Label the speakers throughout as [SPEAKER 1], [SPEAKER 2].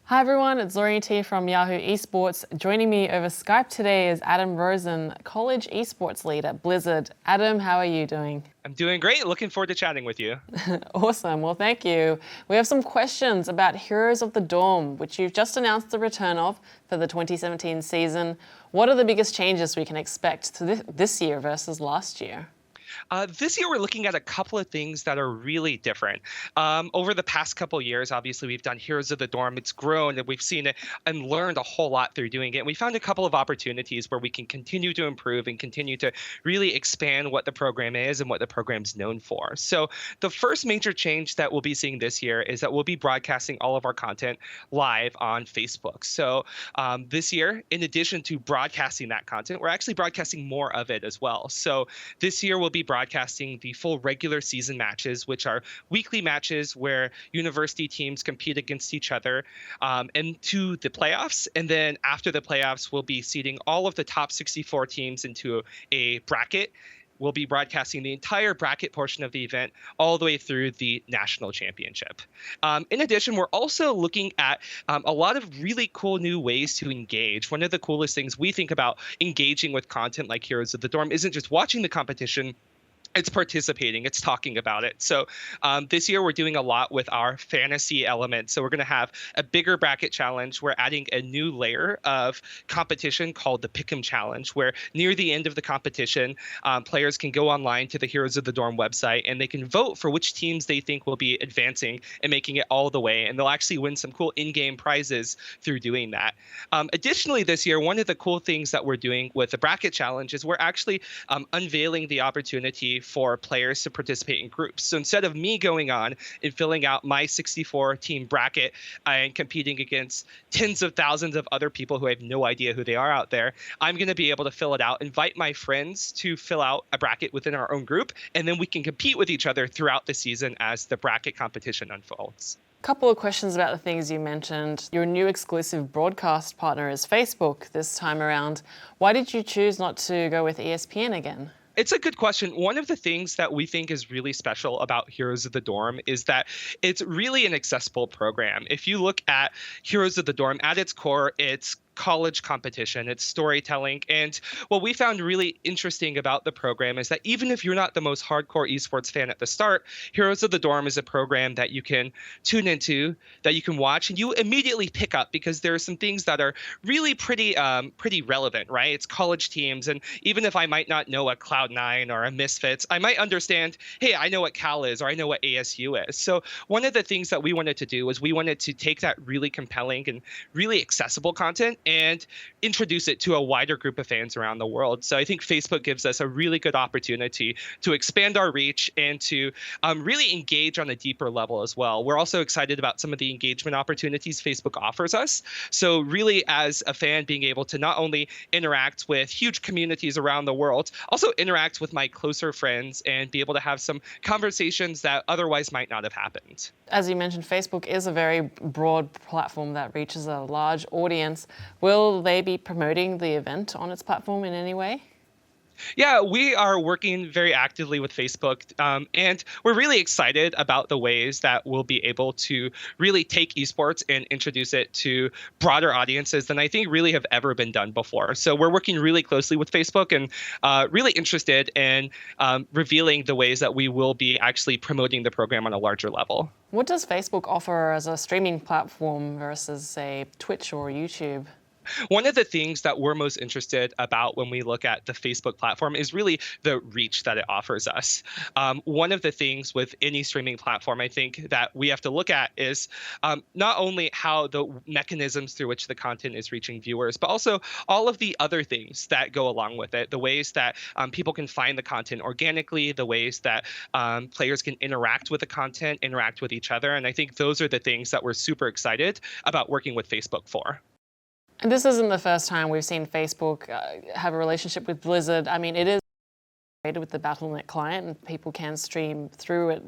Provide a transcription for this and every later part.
[SPEAKER 1] Hi everyone, it's Zorine Te from Yahoo Esports. Joining me over Skype today is Adam Rosen, college esports lead at Blizzard. Adam, how are you doing?
[SPEAKER 2] I'm doing great. Looking forward to chatting with you.
[SPEAKER 1] Awesome, well thank you. We have some questions about Heroes of the Dorm, which you've just announced the return of for the 2017 season. What are the biggest changes we can expect to this year versus last year?
[SPEAKER 2] This year, we're looking at a couple of things that are really different. Over the past couple of years, obviously, we've done Heroes of the Dorm. It's grown, and we've seen it and learned a whole lot through doing it. And we found a couple of opportunities where we can continue to improve and continue to really expand what the program is and what the program's known for. So the first major change that we'll be seeing this year is that we'll be broadcasting all of our content live on Facebook. So this year, in addition to broadcasting that content, we're actually broadcasting more of it as well. So this year, we'll be broadcasting the full regular season matches, which are weekly matches where university teams compete against each other into the playoffs. And then after the playoffs, we'll be seeding all of the top 64 teams into a bracket. We'll be broadcasting the entire bracket portion of the event all the way through the national championship. In addition, we're also looking at a lot of really cool new ways to engage. One of the coolest things we think about engaging with content like Heroes of the Dorm isn't just watching the competition. It's participating, it's talking about it. So this year we're doing a lot with our fantasy element. So we're going to have a bigger bracket challenge. We're adding a new layer of competition called the Pick'em Challenge, where near the end of the competition, players can go online to the Heroes of the Dorm website and they can vote for which teams they think will be advancing and making it all the way. And they'll actually win some cool in-game prizes through doing that. Additionally, this year, one of the cool things that we're doing with the bracket challenge is we're actually unveiling the opportunity for players to participate in groups. So instead of me going on and filling out my 64 team bracket and competing against tens of thousands of other people who have no idea who they are out there, I'm going to be able to fill it out, invite my friends to fill out a bracket within our own group, and then we can compete with each other throughout the season as the bracket competition unfolds.
[SPEAKER 1] Couple of questions about the things you mentioned. Your new exclusive broadcast partner is Facebook this time around. Why did you choose not to go with ESPN again?
[SPEAKER 2] It's a good question. One of the things that we think is really special about Heroes of the Dorm is that it's really an accessible program. If you look at Heroes of the Dorm, at its core, it's college competition, it's storytelling. And what we found really interesting about the program is that even if you're not the most hardcore esports fan at the start, Heroes of the Dorm is a program that you can tune into, that you can watch, and you immediately pick up because there are some things that are really pretty relevant, right? It's college teams, and even if I might not know what Cloud9 or a Misfits, I might understand, hey, I know what Cal is, or I know what ASU is. So one of the things that we wanted to do was we wanted to take that really compelling and really accessible content and introduce it to a wider group of fans around the world. So I think Facebook gives us a really good opportunity to expand our reach and to really engage on a deeper level as well. We're also excited about some of the engagement opportunities Facebook offers us. So really, as a fan, being able to not only interact with huge communities around the world, also interact with my closer friends and be able to have some conversations that otherwise might not have happened.
[SPEAKER 1] As you mentioned, Facebook is a very broad platform that reaches a large audience. Will they be promoting the event on its platform in any way?
[SPEAKER 2] Yeah, we are working very actively with Facebook, and we're really excited about the ways that we'll be able to really take esports and introduce it to broader audiences than I think really have ever been done before. So we're working really closely with Facebook and really interested in revealing the ways that we will be actually promoting the program on a larger level.
[SPEAKER 1] What does Facebook offer as a streaming platform versus, say, Twitch or YouTube?
[SPEAKER 2] One of the things that we're most interested about when we look at the Facebook platform is really the reach that it offers us. One of the things with any streaming platform, I think, that we have to look at is not only how the mechanisms through which the content is reaching viewers, but also all of the other things that go along with it, the ways that people can find the content organically, the ways that players can interact with the content, interact with each other. And I think those are the things that we're super excited about working with Facebook for.
[SPEAKER 1] And this isn't the first time we've seen Facebook have a relationship with Blizzard. I mean, it is with the Battle.net client and people can stream through it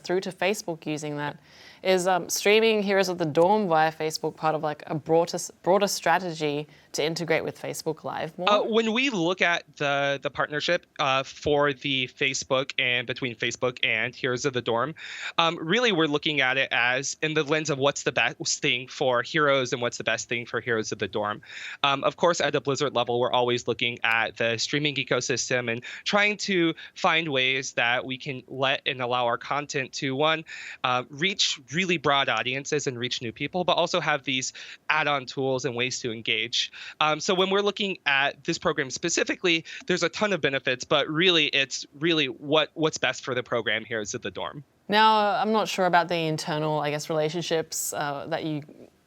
[SPEAKER 1] through to Facebook using that. Is streaming Heroes of the Dorm via Facebook part of like a broader strategy to integrate with Facebook Live more?
[SPEAKER 2] When we look at the partnership for the Facebook and between Facebook and Heroes of the Dorm, really we're looking at it as in the lens of what's the best thing for Heroes and what's the best thing for Heroes of the Dorm. Of course, at a Blizzard level, we're always looking at the streaming ecosystem and trying to find ways that we can let and allow our content to, one, reach really broad audiences and reach new people, but also have these add-on tools and ways to engage. So when we're looking at this program specifically, there's a ton of benefits, but really it's really what's best for the program here is at the dorm.
[SPEAKER 1] Now, I'm not sure about the internal, I guess, relationships that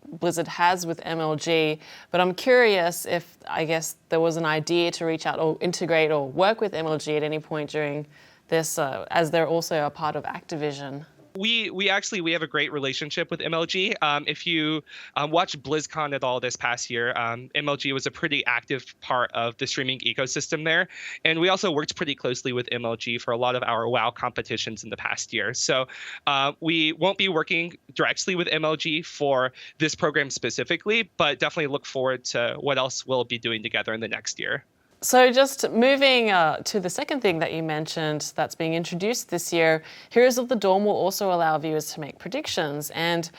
[SPEAKER 1] Blizzard has with MLG, but I'm curious if, I guess, there was an idea to reach out or integrate or work with MLG at any point during this, as they're also a part of Activision.
[SPEAKER 2] We have a great relationship with MLG. If you watched BlizzCon at all this past year, MLG was a pretty active part of the streaming ecosystem there, and we also worked pretty closely with MLG for a lot of our WoW competitions in the past year. So we won't be working directly with MLG for this program specifically, but definitely look forward to what else we'll be doing together in the next year.
[SPEAKER 1] So just moving to the second thing that you mentioned that's being introduced this year, Heroes of the Dorm will also allow viewers to make predictions, and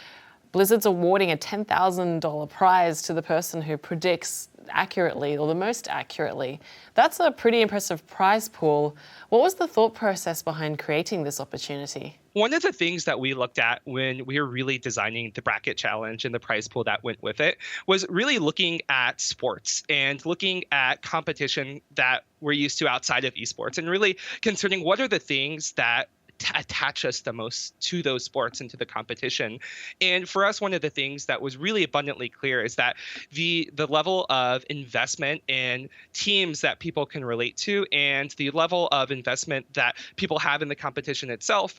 [SPEAKER 1] Blizzard's awarding a $10,000 prize to the person who predicts accurately or the most accurately. That's a pretty impressive prize pool. What was the thought process behind creating this opportunity?
[SPEAKER 2] One of the things that we looked at when we were really designing the bracket challenge and the prize pool that went with it was really looking at sports and looking at competition that we're used to outside of esports and really considering what are the things that attach us the most to those sports and to the competition. And for us, one of the things that was really abundantly clear is that the level of investment in teams that people can relate to and the level of investment that people have in the competition itself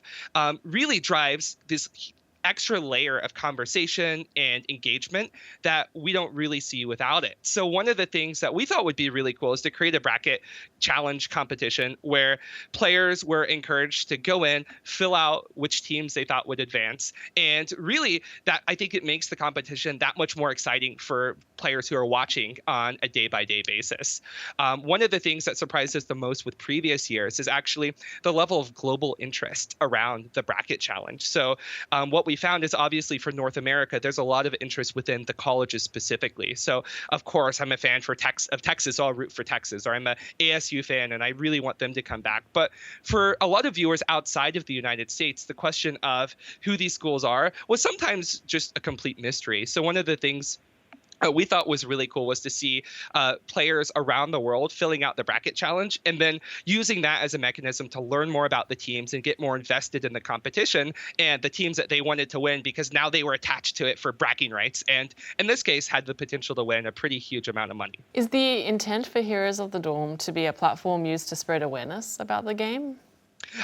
[SPEAKER 2] really drives this extra layer of conversation and engagement that we don't really see without it. So one of the things that we thought would be really cool is to create a bracket challenge competition where players were encouraged to go in, fill out which teams they thought would advance. And really that I think it makes the competition that much more exciting for players who are watching on a day-by-day basis. One of the things that surprised us the most with previous years is actually the level of global interest around the bracket challenge. So what we found is obviously for North America, there's a lot of interest within the colleges specifically. So of course, I'm a fan of Texas, so I'll root for Texas, or I'm a ASU fan and I really want them to come back. But for a lot of viewers outside of the United States, the question of who these schools are was sometimes just a complete mystery. So one of the things we thought was really cool was to see players around the world filling out the bracket challenge and then using that as a mechanism to learn more about the teams and get more invested in the competition and the teams that they wanted to win because now they were attached to it for bragging rights and in this case had the potential to win a pretty huge amount of money.
[SPEAKER 1] Is the intent for Heroes of the Dorm to be a platform used to spread awareness about the game?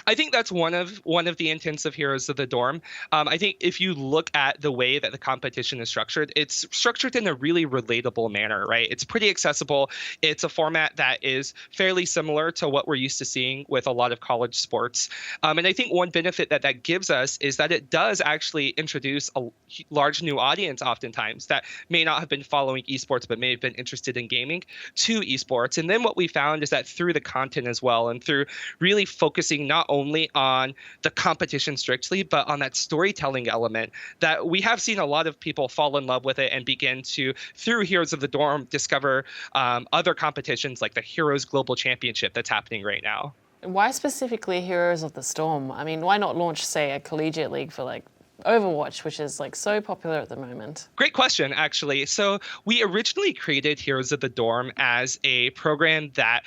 [SPEAKER 2] I think that's one of the intents of Heroes of the Dorm. I think if you look at the way that the competition is structured, it's structured in a really relatable manner, right? It's pretty accessible. It's a format that is fairly similar to what we're used to seeing with a lot of college sports. And I think one benefit that gives us is that it does actually introduce a large new audience oftentimes that may not have been following esports but may have been interested in gaming to esports. And then what we found is that through the content as well and through really focusing not only on the competition strictly, but on that storytelling element that we have seen a lot of people fall in love with it and begin to, through Heroes of the Dorm, discover other competitions like the Heroes Global Championship that's happening right now.
[SPEAKER 1] Why specifically Heroes of the Storm? I mean, why not launch, say, a collegiate league for like Overwatch, which is like so popular at the moment?
[SPEAKER 2] Great question, actually. So we originally created Heroes of the Dorm as a program that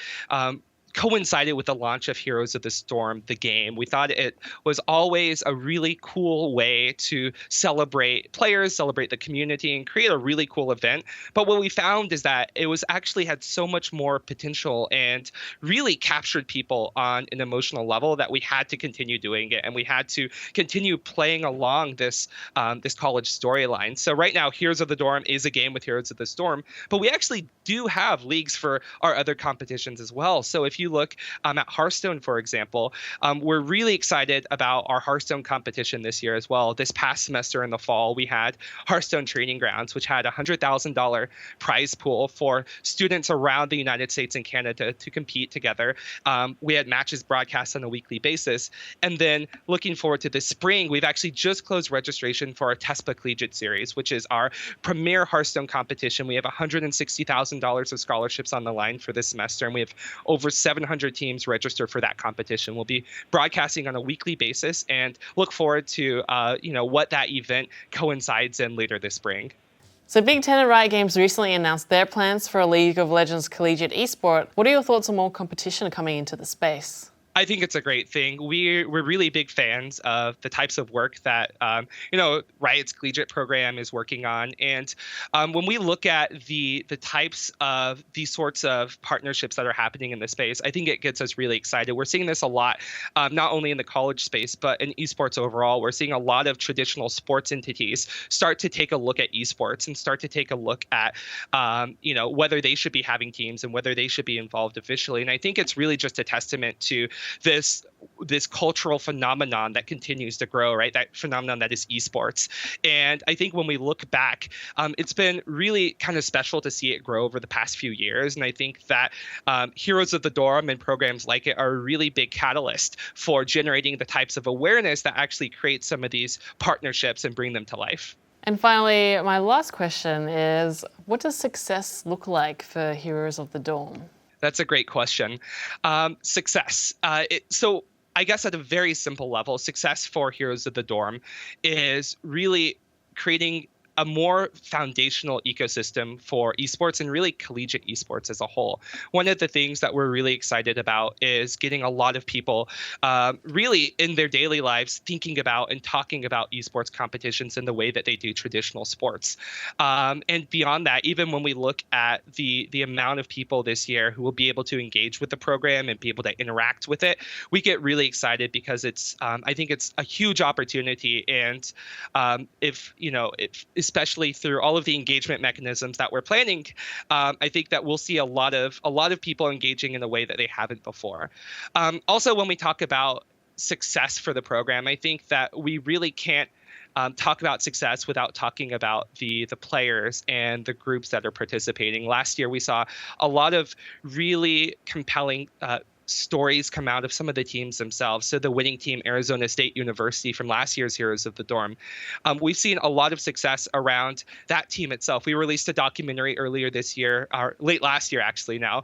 [SPEAKER 2] coincided with the launch of Heroes of the Storm, the game. We thought it was always a really cool way to celebrate players, celebrate the community, and create a really cool event. But what we found is that it was actually had so much more potential and really captured people on an emotional level that we had to continue doing it, and we had to continue playing along this this college storyline. So right now, Heroes of the Dorm is a game with Heroes of the Storm, but we actually do have leagues for our other competitions as well. So if you look at Hearthstone, for example, we're really excited about our Hearthstone competition this year as well. This past semester in the fall, we had Hearthstone Training Grounds, which had a $100,000 prize pool for students around the United States and Canada to compete together. We had matches broadcast on a weekly basis. And then looking forward to this spring, we've actually just closed registration for our TESPA Collegiate Series, which is our premier Hearthstone competition. We have $160,000 of scholarships on the line for this semester, and we have over 700 teams registered for that competition. We'll be broadcasting on a weekly basis and look forward to what that event coincides in later this spring.
[SPEAKER 1] So Big Ten and Riot Games recently announced their plans for a League of Legends collegiate esport. What are your thoughts on more competition coming into the space?
[SPEAKER 2] I think it's a great thing. We're really big fans of the types of work that Riot's collegiate program is working on, and when we look at the types of these sorts of partnerships that are happening in the space, I think it gets us really excited. We're seeing this a lot, not only in the college space but in esports overall. We're seeing a lot of traditional sports entities start to take a look at esports and start to take a look at whether they should be having teams and whether they should be involved officially. And I think it's really just a testament to this cultural phenomenon that continues to grow, right? That phenomenon that is esports. And I think when we look back, it's been really kind of special to see it grow over the past few years. And I think that Heroes of the Dorm and programs like it are a really big catalyst for generating the types of awareness that actually create some of these partnerships and bring them to life.
[SPEAKER 1] And finally, my last question is, what does success look like for Heroes of the Dorm?
[SPEAKER 2] That's a great question. Success. So I guess at a very simple level, success for Heroes of the Dorm is really creating a more foundational ecosystem for esports and really collegiate esports as a whole. One of the things that we're really excited about is getting a lot of people really in their daily lives thinking about and talking about esports competitions in the way that they do traditional sports. And beyond that, even when we look at the amount of people this year who will be able to engage with the program and be able to interact with it, we get really excited because I think it's a huge opportunity. And if especially through all of the engagement mechanisms that we're planning, I think that we'll see a lot of people engaging in a way that they haven't before. Also, when we talk about success for the program, I think that we really can't talk about success without talking about the players and the groups that are participating. Last year, we saw a lot of really compelling stories come out of some of the teams themselves. So the winning team, Arizona State University, from last year's Heroes of the Dorm, we've seen a lot of success around that team itself. We released a documentary earlier this year, or late last year actually now,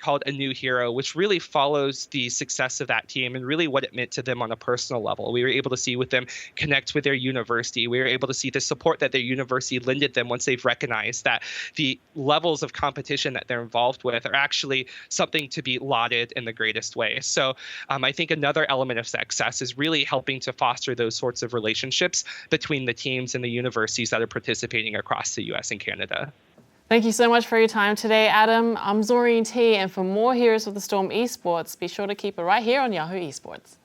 [SPEAKER 2] called A New Hero, which really follows the success of that team and really what it meant to them on a personal level. We were able to see with them connect with their university. We were able to see the support that their university lended them once they've recognized that the levels of competition that they're involved with are actually something to be lauded in the greatest way. So I think another element of success is really helping to foster those sorts of relationships between the teams and the universities that are participating across the US and Canada.
[SPEAKER 1] Thank you so much for your time today, Adam. I'm Zorine Te, and for more Heroes of the Storm esports, be sure to keep it right here on Yahoo Esports.